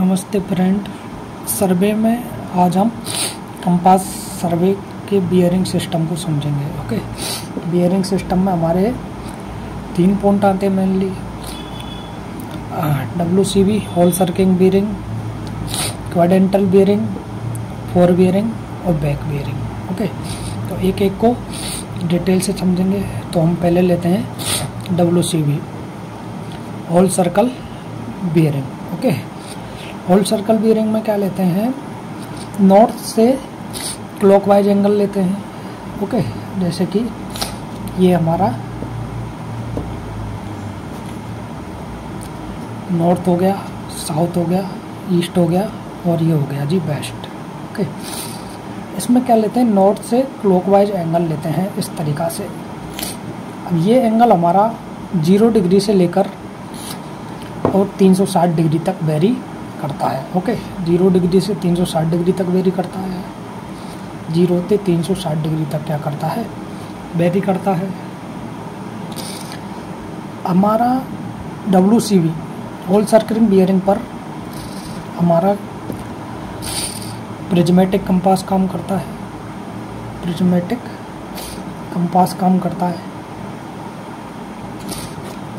नमस्ते फ्रेंड। सर्वे में आज हम कंपास सर्वे के बियरिंग सिस्टम को समझेंगे। ओके, बियरिंग सिस्टम में हमारे 3 पॉइंट आते हैं mainly. WCB whole circle bearing, quadrantal bearing, fore bearing और बैक बियरिंग। ओके, तो एक एक को डिटेल से समझेंगे। तो हम पहले लेते हैं WCB whole circle bearing. Okay, whole circle bearing में क्या लेते हैं, नॉर्थ से क्लॉकवाइज एंगल लेते हैं। ओके, जैसे कि ये हमारा नॉर्थ हो गया, साउथ हो गया, ईस्ट हो गया और ये हो गया जी वेस्ट। ओके, इसमें क्या लेते हैं, नॉर्थ से क्लॉकवाइज एंगल लेते हैं इस तरीक़ा से। अब ये एंगल हमारा 0 डिग्री से लेकर और 360 डिग्री तक वेरी करता है। ओके, 0 डिग्री से 360 डिग्री तक वेरी करता है। 0 से 360 डिग्री तक क्या करता है, वेरी करता है। हमारा WCB होल सर्किल बियरिंग पर हमारा प्रिज्मेटिक कंपास काम करता है। प्रिज्मेटिक कंपास काम करता है।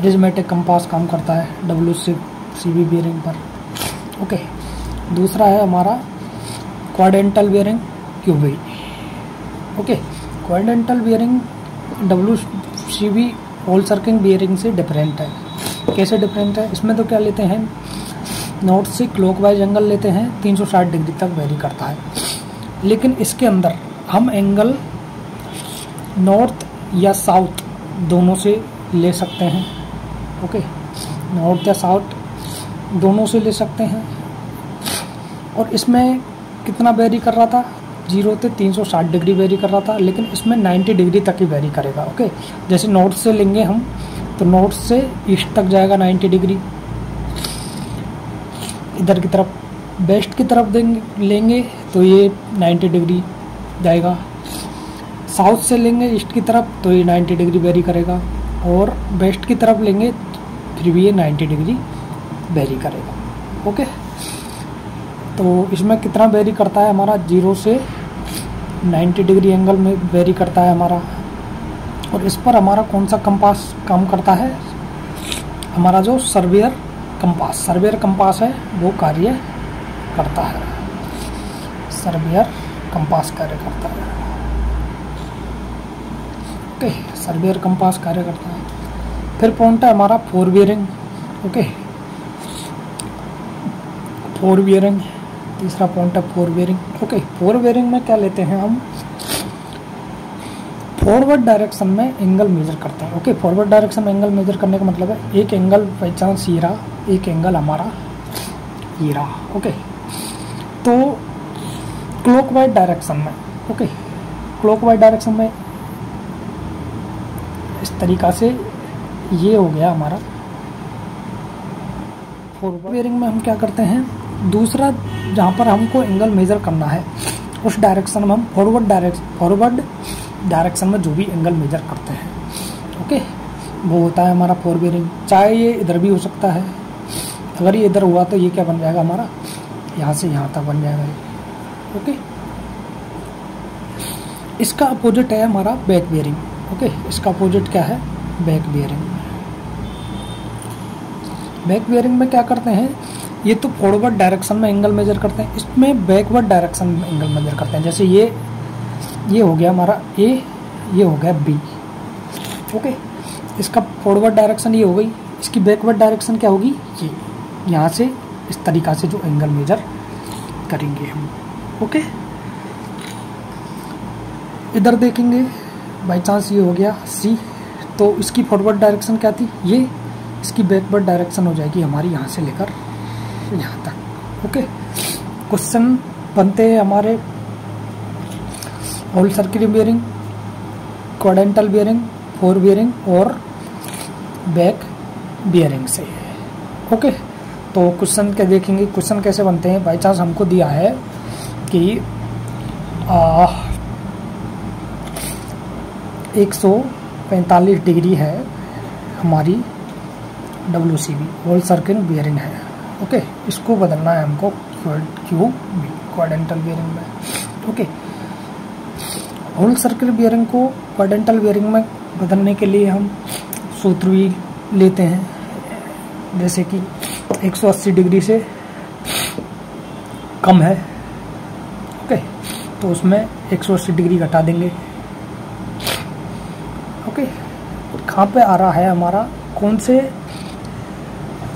प्रिज्मेटिक कंपास काम करता है WCB बियरिंग पर। ओके, दूसरा है हमारा quadrantal bearing QB। Okay, quadrantal bearing WCB whole circle bearing से डिफरेंट है। कैसे डिफरेंट है, इसमें तो क्या लेते हैं, नॉर्थ से क्लॉकवाइज एंगल लेते हैं, 360 डिग्री तक वेरी करता है। लेकिन इसके अंदर हम एंगल नॉर्थ या साउथ दोनों से ले सकते हैं। ओके, नॉर्थ या साउथ दोनों से ले सकते हैं। और इसमें कितना वेरी कर रहा था, 0 से 360 डिग्री वेरी कर रहा था, लेकिन इसमें 90 डिग्री तक ही वेरी करेगा। ओके, जैसे नॉर्थ से लेंगे हम तो नॉर्थ से ईस्ट तक जाएगा 90 डिग्री, इधर की तरफ वेस्ट की तरफ लेंगे तो ये 90 डिग्री जाएगा। साउथ से लेंगे ईस्ट की तरफ तो ये 90 डिग्री वेरी करेगा, और वेस्ट की तरफ लेंगे फिर भी ये 90 डिग्री वेरी करेगा। ओके, तो इसमें कितना वेरी करता है हमारा, 0 से 90 डिग्री एंगल में वेरी करता है हमारा। और इस पर हमारा कौन सा कंपास काम करता है, हमारा जो सर्वेयर कंपास है वो कार्य करता है। सर्वेयर कंपास कार्य करता है। ओके, सर्वेयर कंपास कार्य करता है। फिर पॉइंट है हमारा four bearing. Okay, four bearing तीसरा पॉइंट है four bearing. Okay, four bearing में क्या लेते हैं हम, फॉरवर्ड डायरेक्शन में एंगल मेजर करते हैं। ओके, फॉरवर्ड डायरेक्शन में एंगल मेजर करने का मतलब है एक एंगल बाई चांस ये रहा, एक एंगल हमारा ये रहा। ओके, तो क्लॉकवाइज डायरेक्शन में, ओके, क्लॉकवाइज डायरेक्शन में इस तरीक़ा से ये हो गया हमारा फॉरवर्ड बियरिंग में हम क्या करते हैं, दूसरा जहाँ पर हमको एंगल मेजर करना है उस डायरेक्शन में हम फॉरवर्ड डायरेक्शन में जो भी एंगल मेजर करते हैं, ओके, वो होता है हमारा फोर बियरिंग। चाहे ये इधर भी हो सकता है, अगर ये इधर हुआ तो ये क्या बन जाएगा हमारा, यहाँ से यहाँ तक बन जाएगा। ओके, इसका अपोजिट है हमारा बैक बियरिंग। ओके, इसका अपोजिट क्या है, बैक बियरिंग। बैक बियरिंग में क्या करते हैं, ये तो फॉरवर्ड डायरेक्शन में एंगल मेजर करते हैं, इसमें बैकवर्ड डायरेक्शन में एंगल मेजर करते हैं। जैसे ये हो गया हमारा A, ये हो गया B। ओके, इसका फॉरवर्ड डायरेक्शन ये हो गई, इसकी बैकवर्ड डायरेक्शन क्या होगी, ये यहाँ से इस तरीक़ा से जो एंगल मेजर करेंगे हम। ओके, इधर देखेंगे बाई चांस ये हो गया C, तो इसकी फॉरवर्ड डायरेक्शन क्या थी, ये, इसकी बैकवर्ड डायरेक्शन हो जाएगी हमारी यहाँ से लेकर यहाँ तक। ओके, क्वेश्चन बनते हैं हमारे whole circle bearing, quadrantal bearing, fore bearing और बैक बियरिंग से। ओके, तो क्वेश्चन क्या देखेंगे, क्वेश्चन कैसे बनते हैं। बाई चांस हमको दिया है कि 145 डिग्री है हमारी WCB होल सर्किल बियरिंग है। ओके, इसको बदलना है हमको क्यू बी क्वाड्रेंटल बेयरिंग में। ओके, होल सर्कल बेयरिंग को क्वाड्रेंटल बेयरिंग में बदलने के लिए हम सूत्र भी लेते हैं, जैसे कि 180 डिग्री से कम है। ओके, तो उसमें 180 डिग्री घटा देंगे। ओके, कहाँ पे आ रहा है हमारा, कौन से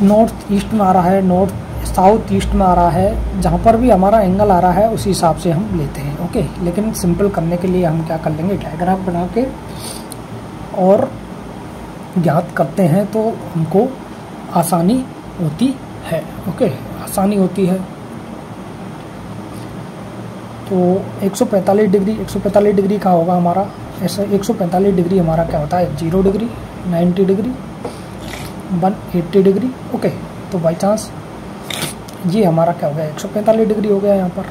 नॉर्थ ईस्ट में आ रहा है, नॉर्थ साउथ ईस्ट में आ रहा है, जहाँ पर भी हमारा एंगल आ रहा है उसी हिसाब से हम लेते हैं। ओके, लेकिन सिंपल करने के लिए हम क्या कर लेंगे, डायग्राम बना के और ज्ञात करते हैं तो हमको आसानी होती है। ओके, आसानी होती है। तो 145 डिग्री का होगा हमारा, ऐसा 145 डिग्री हमारा क्या होता है, 0 डिग्री, 90 डिग्री, 180 डिग्री। ओके, तो बाई चांस ये हमारा क्या हो गया, 145 डिग्री हो गया यहाँ पर।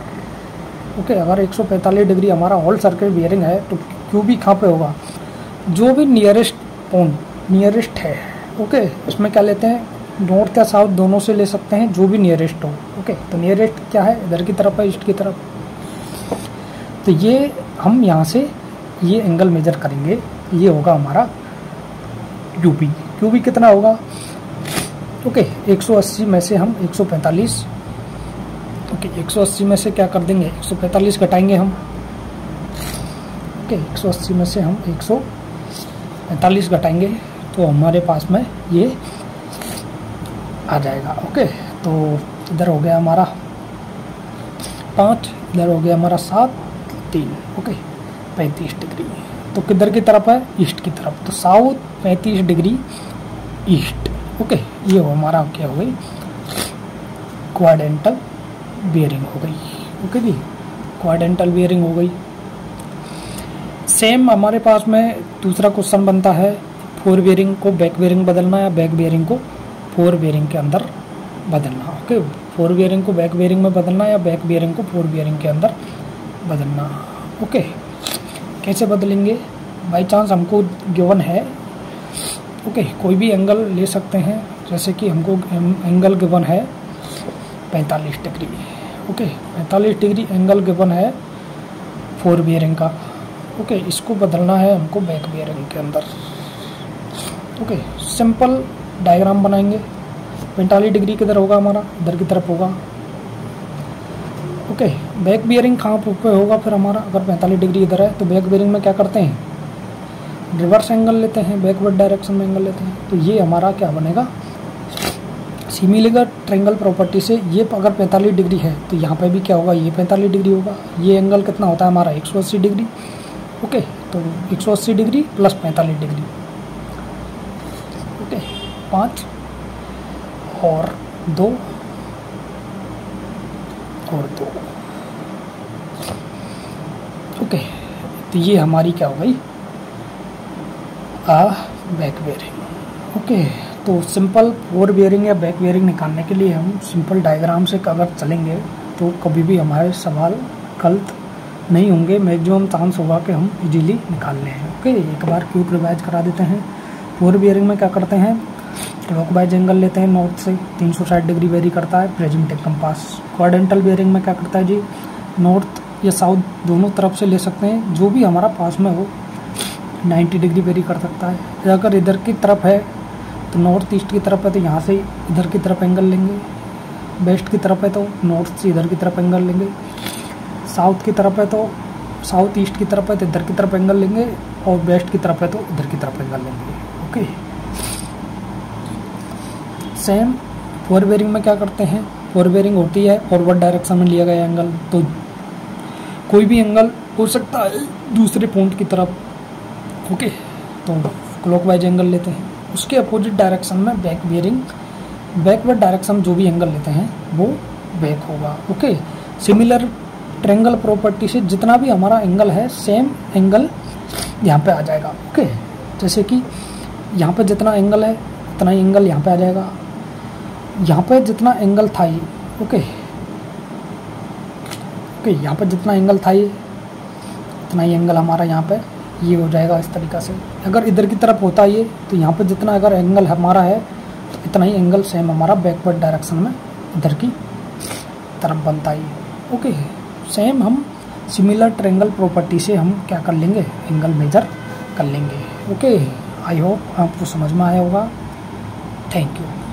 ओके, अगर 145 डिग्री हमारा होल सर्कल बियरिंग है तो क्यू भी कहाँ पे होगा, जो भी नियरेस्ट पॉइंट नियरेस्ट है। ओके, इसमें क्या लेते हैं, नॉर्थ या साउथ दोनों से ले सकते हैं, जो भी नियरेस्ट हो। ओके, तो नियरेस्ट क्या है, इधर की तरफ है, ईस्ट की तरफ। तो ये हम यहाँ से ये एंगल मेजर करेंगे, ये होगा हमारा यूपी। क्यूबी कितना होगा, ओके 180 में से हम 145, ओके 180 में से क्या कर देंगे, 145 घटाएंगे हम। ओके, 180 में से हम 145 घटाएंगे तो हमारे पास में ये आ जाएगा। ओके, तो इधर हो गया हमारा 5, इधर हो गया हमारा 7, 3। Okay, 35 degree. तो किधर की तरफ है, ईस्ट की तरफ, तो साउथ 35 डिग्री ईस्ट। ओके, ये हो हमारा क्या हो गई, क्वाड्रेंटल बियरिंग हो गई। ओके जी, क्वाड्रेंटल बियरिंग हो गई। सेम हमारे पास में दूसरा क्वेश्चन बनता है, फोर बियरिंग को बैक बियरिंग बदलना या बैक बियरिंग को फोर बियरिंग के अंदर बदलना। ओके, फोर बियरिंग को बैक बियरिंग में बदलना या बैक बियरिंग को फोर बियरिंग के अंदर बदलना। ओके, कैसे बदलेंगे, बाई चांस हमको गिवन है। ओके, कोई भी एंगल ले सकते हैं, जैसे कि हमको एंगल गिवन है 45 degree. Okay, 45 degree angle given है फोर बियरिंग का। ओके, इसको बदलना है हमको बैक बियरिंग के अंदर। ओके, सिंपल डायग्राम बनाएंगे। 45 डिग्री किधर होगा हमारा, इधर की तरफ होगा। ओके, बैक बियरिंग कहाँ पे होगा फिर हमारा, अगर 45 डिग्री इधर है तो बैक बियरिंग में क्या करते हैं, रिवर्स एंगल लेते हैं, बैकवर्ड डायरेक्शन में एंगल लेते हैं। तो ये हमारा क्या बनेगा, सिमिलर ट्रायंगल प्रॉपर्टी से ये अगर 45 डिग्री है तो यहाँ पे भी क्या होगा, ये 45 डिग्री होगा। ये एंगल कितना होता है हमारा, 180 डिग्री। ओके, तो 180 डिग्री प्लस 45 डिग्री। ओके, 5 और 2 और 2। ओके, तो ये हमारी क्या हो गई, बैक बियरिंग। ओके, तो सिंपल फोर बियरिंग या बैक बियरिंग निकालने के लिए हम सिंपल डायग्राम से अगर चलेंगे तो कभी भी हमारे सवाल गलत नहीं होंगे, मैक्सिमम चांस होगा कि हम इजीली निकाल लें। ओके, एक बार क्यूब रिवाइज करा देते हैं। फोर बियरिंग में क्या करते हैं, क्लॉकवाइज एंगल लेते हैं, नॉर्थ से 360 डिग्री वेरी करता है प्रेजेंट कंपास। क्वाड्रेंटल बियरिंग में क्या करता है जी, नॉर्थ या साउथ दोनों तरफ से ले सकते हैं, जो भी हमारा पास में हो 90 डिग्री वेरी कर सकता है। अगर इधर की तरफ है तो नॉर्थ ईस्ट की तरफ है तो यहाँ से इधर की तरफ एंगल लेंगे, वेस्ट की तरफ है तो नॉर्थ से इधर की तरफ एंगल लेंगे, साउथ की तरफ है तो साउथ ईस्ट की तरफ है तो इधर की तरफ एंगल लेंगे, और वेस्ट की तरफ है तो इधर की तरफ एंगल लेंगे। ओके, सेम फोर बियरिंग में क्या करते हैं, फोर बियरिंग होती है फॉरवर्ड डायरेक्शन में लिया गया एंगल, तो कोई भी एंगल हो सकता है दूसरे पॉइंट की तरफ। ओके, तो क्लॉकवाइज एंगल लेते हैं, उसके अपोजिट डायरेक्शन में बैक बियरिंग, बैकवर्ड डायरेक्शन जो भी एंगल लेते हैं वो बैक होगा। ओके, सिमिलर ट्रायंगल प्रॉपर्टी से जितना भी हमारा एंगल है सेम एंगल यहाँ पे आ जाएगा। ओके, जैसे कि यहाँ पे जितना एंगल है उतना ही एंगल यहाँ पे आ जाएगा, यहाँ पे जितना एंगल था ये। ओके, ओके, यहाँ पे जितना एंगल था ये उतना ही एंगल हमारा यहाँ पे ये हो जाएगा इस तरीक़ा से। अगर इधर की तरफ होता ये तो यहाँ पे जितना अगर एंगल हमारा है तो इतना ही एंगल सेम हमारा बैकवर्ड डायरेक्शन में इधर की तरफ बनता है। ओके, सेम हम सिमिलर ट्रायंगल प्रॉपर्टी से हम क्या कर लेंगे, एंगल मेजर कर लेंगे। ओके, आई होप आपको समझ में आया होगा। Thank you.